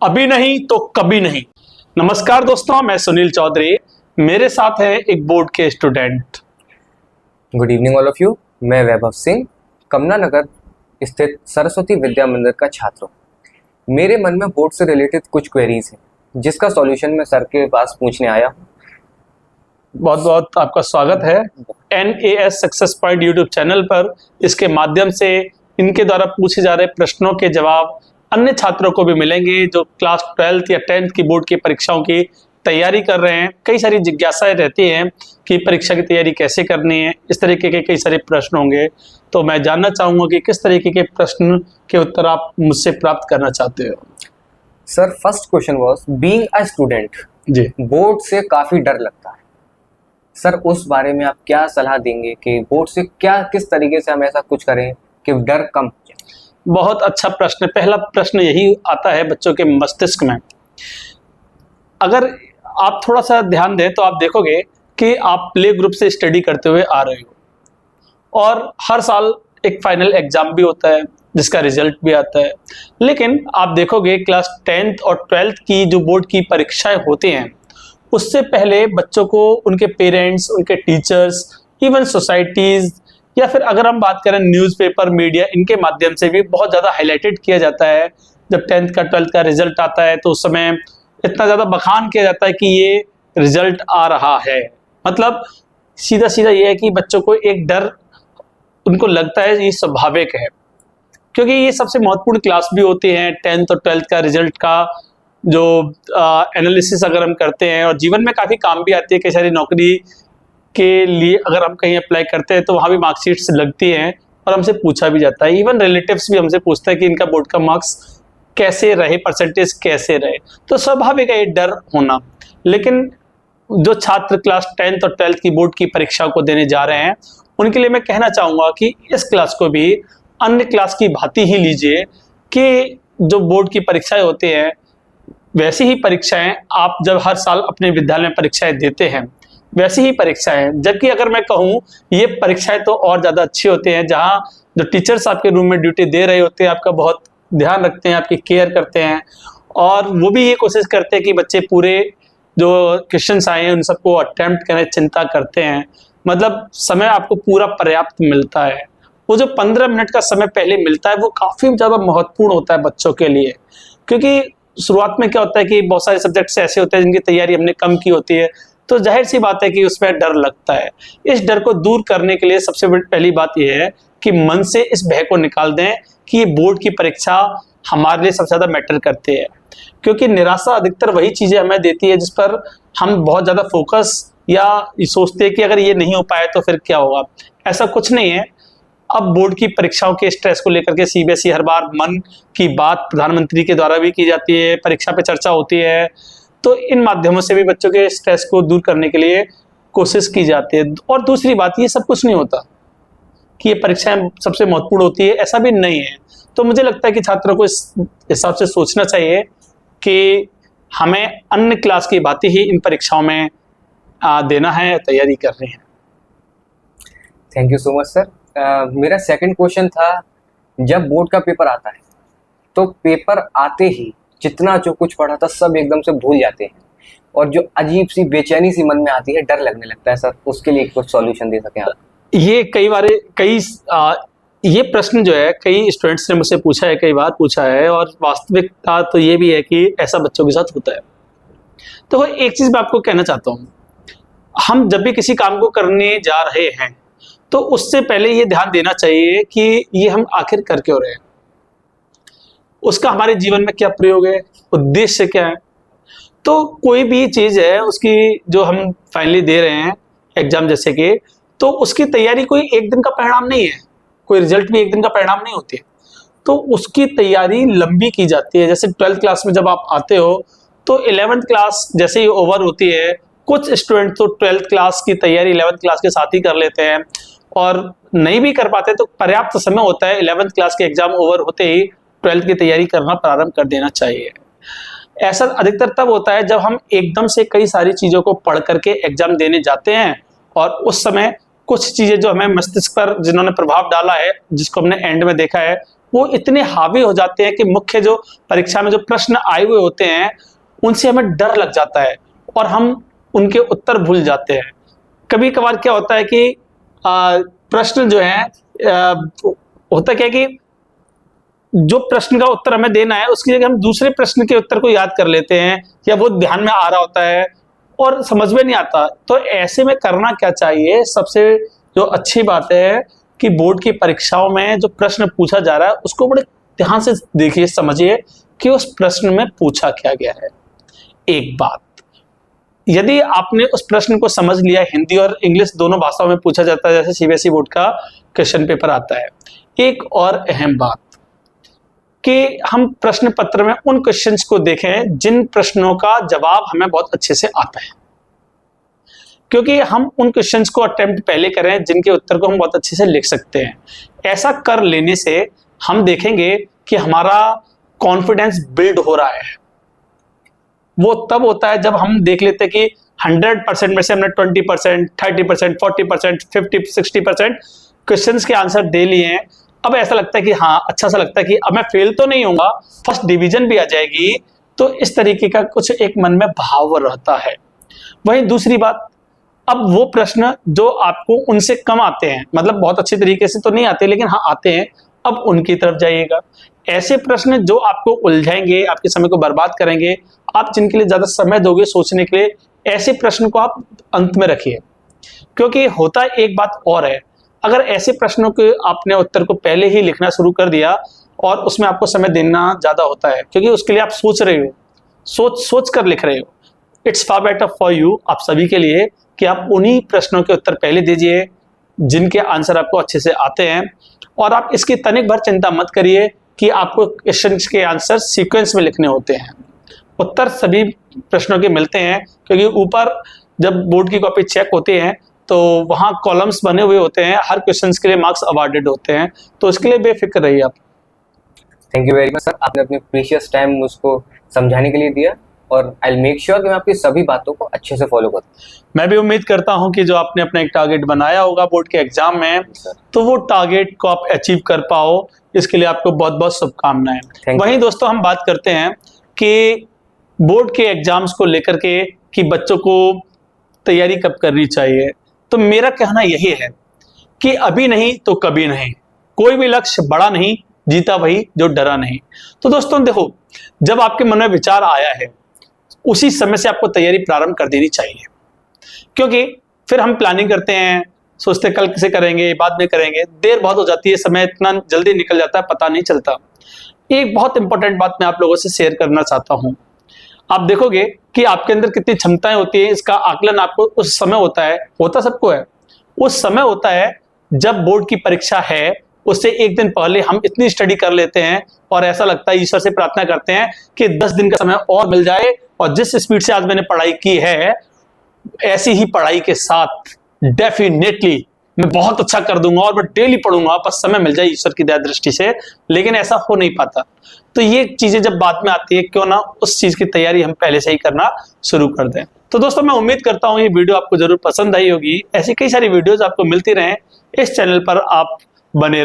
अभी नहीं तो कभी नहीं। नमस्कार दोस्तों, मैं सुनील चौधरी, मेरे साथ है एक बोर्ड के student. Good evening all of you. मैं वैभव सिंह, कमला नगर स्थित सरस्वती विद्या मंदिर का छात्र हूँ। मेरे मन में बोर्ड से रिलेटेड कुछ क्वेरीज हैं जिसका सॉल्यूशन मैं सर के पास पूछने आया हूँ। बहुत बहुत आपका स्वागत है NAS success point YouTube channel पर। इसके माध्यम से इनके द्वारा पूछे जा रहे प्रश्नों के जवाब अन्य छात्रों को भी मिलेंगे जो क्लास 12th या 10th की बोर्ड की परीक्षाओं की तैयारी कर रहे हैं। कई सारी जिज्ञासाएं रहती हैं कि परीक्षा की तैयारी कैसे करनी है, इस तरीके के कई सारे प्रश्न होंगे। तो मैं जानना चाहूंगा कि किस तरीके के प्रश्न के उत्तर आप मुझसे प्राप्त करना चाहते हो। Sir, first question was being a student, जी, बोर्ड से काफी डर लगता है। सर, उस बारे में आप क्या सलाह देंगे कि बोर्ड से किस तरीके से हम ऐसा कुछ करें कि डर कम हो जाए? बहुत अच्छा प्रश्न। पहला प्रश्न यही आता है बच्चों के मस्तिष्क में। अगर आप थोड़ा सा ध्यान दें तो आप देखोगे कि आप प्ले ग्रुप से स्टडी करते हुए आ रहे हो और हर साल एक फाइनल एग्जाम भी होता है जिसका रिजल्ट भी आता है। लेकिन आप देखोगे क्लास 10th और 12th की जो बोर्ड की परीक्षाएं होती हैं उससे पहले बच्चों को उनके पेरेंट्स, उनके टीचर्स, इवन सोसाइटीज या फिर अगर हम बात करें न्यूज़पेपर, मीडिया, इनके माध्यम से भी बहुत ज़्यादा हाईलाइटेड किया जाता है। जब 10th का 12th का रिजल्ट आता है तो उस समय इतना ज़्यादा बखान किया जाता है कि ये रिजल्ट आ रहा है। मतलब सीधा सीधा ये है कि बच्चों को एक डर उनको लगता है, ये स्वाभाविक है क्योंकि ये सबसे महत्वपूर्ण क्लास भी होती है। 10th और 12th का रिजल्ट का जो एनालिसिस अगर हम करते हैं और जीवन में काफ़ी काम भी आती है। कई सारी नौकरी के लिए अगर हम कहीं अप्लाई करते हैं तो वहाँ भी मार्कशीट्स लगती हैं और हमसे पूछा भी जाता है। इवन रिलेटिव्स भी हमसे पूछते हैं कि इनका बोर्ड का मार्क्स कैसे रहे, परसेंटेज कैसे रहे। तो स्वाभाविक है ये डर होना। लेकिन जो छात्र क्लास 10th और 12th की बोर्ड की परीक्षा को देने जा रहे हैं उनके लिए मैं कहना चाहूँगा कि इस क्लास को भी अन्य क्लास की भांति ही लीजिए कि जो बोर्ड की परीक्षाएं होती हैं वैसी ही परीक्षाएं आप जब हर साल अपने विद्यालय में परीक्षाएं देते हैं वैसी ही परीक्षाएं। जबकि अगर मैं कहूँ ये परीक्षाएं तो और ज़्यादा अच्छी होती हैं जहाँ जो टीचर्स आपके रूम में ड्यूटी दे रहे होते हैं आपका बहुत ध्यान रखते हैं, आपकी केयर करते हैं और वो भी ये कोशिश करते हैं कि बच्चे पूरे जो क्वेश्चंस आए हैं उन सबको अटेम्प्ट करें, चिंता करते हैं। मतलब समय आपको पूरा पर्याप्त मिलता है। वो जो 15 मिनट का समय पहले मिलता है वो काफ़ी ज़्यादा महत्वपूर्ण होता है बच्चों के लिए, क्योंकि शुरुआत में क्या होता है कि बहुत सारे सब्जेक्ट्स ऐसे होते हैं जिनकी तैयारी हमने कम की होती है तो जाहिर सी बात है कि उसमें डर लगता है। इस डर को दूर करने के लिए सबसे पहली बात यह है कि मन से इस भय को निकाल दें कि ये बोर्ड की परीक्षा हमारे लिए सबसे ज़्यादा मैटर करती है। क्योंकि निराशा अधिकतर वही चीज़ें हमें देती है जिस पर हम बहुत ज़्यादा फोकस या सोचते हैं कि अगर ये नहीं हो पाए तो फिर क्या होगा। ऐसा कुछ नहीं है। अब बोर्ड की परीक्षाओं के स्ट्रेस को लेकर के CBSE हर बार मन की बात प्रधानमंत्री के द्वारा भी की जाती है, परीक्षा पे चर्चा होती है। तो इन माध्यमों से भी बच्चों के स्ट्रेस को दूर करने के लिए कोशिश की जाती है। और दूसरी बात, ये सब कुछ नहीं होता कि ये परीक्षाएं सबसे महत्वपूर्ण होती है, ऐसा भी नहीं है। तो मुझे लगता है कि छात्रों को इस हिसाब से सोचना चाहिए कि हमें अन्य क्लास की भांति ही इन परीक्षाओं में देना है, तैयारी करनी है। Thank you so much sir. मेरा सेकंड क्वेश्चन था, जब बोर्ड का पेपर आता है तो पेपर आते ही जितना जो कुछ पढ़ा था सब एकदम से भूल जाते हैं और जो अजीब सी बेचैनी सी मन में आती है, डर लगने लगता है। सर, उसके लिए कुछ सॉल्यूशन दे सकें आप? ये ये प्रश्न जो है कई स्टूडेंट्स ने मुझसे पूछा है, कई बार पूछा है और वास्तविकता तो ये भी है कि ऐसा बच्चों के साथ होता है। तो एक चीज़ मैं आपको कहना चाहता हूँ, हम जब भी किसी काम को करने जा रहे हैं तो उससे पहले ये ध्यान देना चाहिए कि ये हम आखिर कर क्यों रहे हैं, उसका हमारे जीवन में क्या प्रयोग है, उद्देश्य क्या है। तो कोई भी चीज़ है उसकी जो हम फाइनली दे रहे हैं एग्जाम जैसे कि, तो उसकी तैयारी कोई एक दिन का परिणाम नहीं है, कोई रिजल्ट भी एक दिन का परिणाम नहीं होती है। तो उसकी तैयारी लंबी की जाती है। जैसे 12th क्लास में जब आप आते हो तो 11th क्लास जैसे ही ओवर होती है, कुछ स्टूडेंट तो 12th क्लास की तैयारी 11th क्लास के साथ ही कर लेते हैं और नहीं भी कर पाते तो पर्याप्त समय होता है 11th क्लास के एग्जाम ओवर होते ही 12th की तैयारी करना प्रारंभ कर देना चाहिए। ऐसा अधिकतर तब होता है जब हम एकदम से कई सारी चीज़ों को पढ़ करके एग्जाम देने जाते हैं और उस समय कुछ चीज़ें जो हमें मस्तिष्क पर जिन्होंने प्रभाव डाला है, जिसको हमने एंड में देखा है, वो इतने हावी हो जाते हैं कि मुख्य जो परीक्षा में जो प्रश्न आए हुए होते हैं उनसे हमें डर लग जाता है और हम उनके उत्तर भूल जाते हैं। कभी कभार क्या होता है कि प्रश्न जो है होता क्या है कि जो प्रश्न का उत्तर हमें देना है उसकी जगह हम दूसरे प्रश्न के उत्तर को याद कर लेते हैं या वो ध्यान में आ रहा होता है और समझ में नहीं आता। तो ऐसे में करना क्या चाहिए, सबसे जो अच्छी बात है कि बोर्ड की परीक्षाओं में जो प्रश्न पूछा जा रहा है उसको बड़े ध्यान से देखिए, समझिए कि उस प्रश्न में पूछा क्या गया है। एक बात, यदि आपने उस प्रश्न को समझ लिया, हिंदी और इंग्लिश दोनों भाषाओं में पूछा जाता है जैसे सीबीएसई बोर्ड का क्वेश्चन पेपर आता है। एक और अहम बात कि हम प्रश्न पत्र में उन क्वेश्चंस को देखें जिन प्रश्नों का जवाब हमें बहुत अच्छे से आता है, क्योंकि हम उन क्वेश्चंस को अटेम्प्ट पहले करें जिनके उत्तर को हम बहुत अच्छे से लिख सकते हैं। ऐसा कर लेने से हम देखेंगे कि हमारा कॉन्फिडेंस बिल्ड हो रहा है। वो तब होता है जब हम देख लेते हैं कि 100% में से हमने 20%, 30%, 40%, 50, 60% क्वेश्चंस के आंसर दे लिए हैं। अब ऐसा लगता है कि हाँ, अच्छा सा लगता है कि अब मैं फेल तो नहीं होऊंगा, फर्स्ट डिवीजन भी आ जाएगी। तो इस तरीके का कुछ एक मन में भाव रहता है। वहीं दूसरी बात, अब वो प्रश्न जो आपको उनसे कम आते हैं, मतलब बहुत अच्छे तरीके से तो नहीं आते लेकिन हाँ आते हैं, अब उनकी तरफ जाइएगा। ऐसे प्रश्न जो आपको उलझाएंगे, आपके समय को बर्बाद करेंगे, आप जिनके लिए ज्यादा समय दोगे सोचने के लिए, ऐसे प्रश्न को आप अंत में रखिए। क्योंकि होता एक बात और है, अगर ऐसे प्रश्नों के आपने उत्तर को पहले ही लिखना शुरू कर दिया और उसमें आपको समय देना ज्यादा होता है, क्योंकि उसके लिए आप सोच रहे हो, सोच कर लिख रहे हो। It's far better for you, आप सभी के लिए, कि आप उन्हीं प्रश्नों के उत्तर पहले दीजिए जिनके आंसर आपको अच्छे से आते हैं। और आप इसकी तनिक भर चिंता मत करिए कि आपको क्वेश्चन के आंसर सीक्वेंस में लिखने होते हैं। उत्तर सभी प्रश्नों के मिलते हैं, क्योंकि ऊपर जब बोर्ड की कॉपी चेक होती है तो वहाँ कॉलम्स बने हुए होते हैं, हर क्वेश्चन के लिए मार्क्स अवार्डेड होते हैं। तो इसके लिए बेफिक्र रहिए आप। Thank you very much sir, आपने अपने प्रीशियस टाइम मुझको समझाने के लिए दिया और आई विल मेक श्योर कि मैं आपकी सभी बातों को अच्छे से फॉलो करूँ। मैं भी उम्मीद करता हूं कि जो आपने अपना एक टारगेट बनाया होगा बोर्ड के एग्जाम में, तो वो टारगेट को आप अचीव कर पाओ। इसके लिए आपको बहुत बहुत शुभकामनाएं। वहीं दोस्तों, हम बात करते हैं कि बोर्ड के एग्जाम्स को लेकर के कि बच्चों को तैयारी कब करनी चाहिए। तो मेरा कहना यही है कि अभी नहीं तो कभी नहीं, कोई भी लक्ष्य बड़ा नहीं, जीता वही जो डरा नहीं। तो दोस्तों देखो, जब आपके मन में विचार आया है उसी समय से आपको तैयारी प्रारंभ कर देनी चाहिए, क्योंकि फिर हम प्लानिंग करते हैं, सोचते कल से करेंगे, बाद में करेंगे, देर बहुत हो जाती है, समय इतना जल्दी निकल जाता है, पता नहीं चलता। एक बहुत इंपॉर्टेंट बात मैं आप लोगों से शेयर करना चाहता हूं। आप देखोगे कि आपके अंदर कितनी क्षमताएं होती है, इसका आकलन आपको उस समय होता सबको है, उस समय होता है जब बोर्ड की परीक्षा है, उससे एक दिन पहले हम इतनी स्टडी कर लेते हैं और ऐसा लगता है, ईश्वर से प्रार्थना करते हैं कि 10 दिन का समय और मिल जाए और जिस स्पीड से आज मैंने पढ़ाई की है ऐसी ही पढ़ाई के साथ डेफिनेटली मैं बहुत अच्छा कर दूंगा और मैं डेली पढ़ूंगा, बस समय मिल जाए ईश्वर की दया दृष्टि से। लेकिन ऐसा हो नहीं पाता। तो ये चीजें जब बाद में आती है, क्यों ना उस चीज की तैयारी हम पहले से ही करना शुरू कर दें। तो दोस्तों, मैं उम्मीद करता हूं ये वीडियो आपको जरूर पसंद आई होगी। ऐसी कई सारी वीडियोज आपको मिलती रहें, इस चैनल पर आप बने रहें।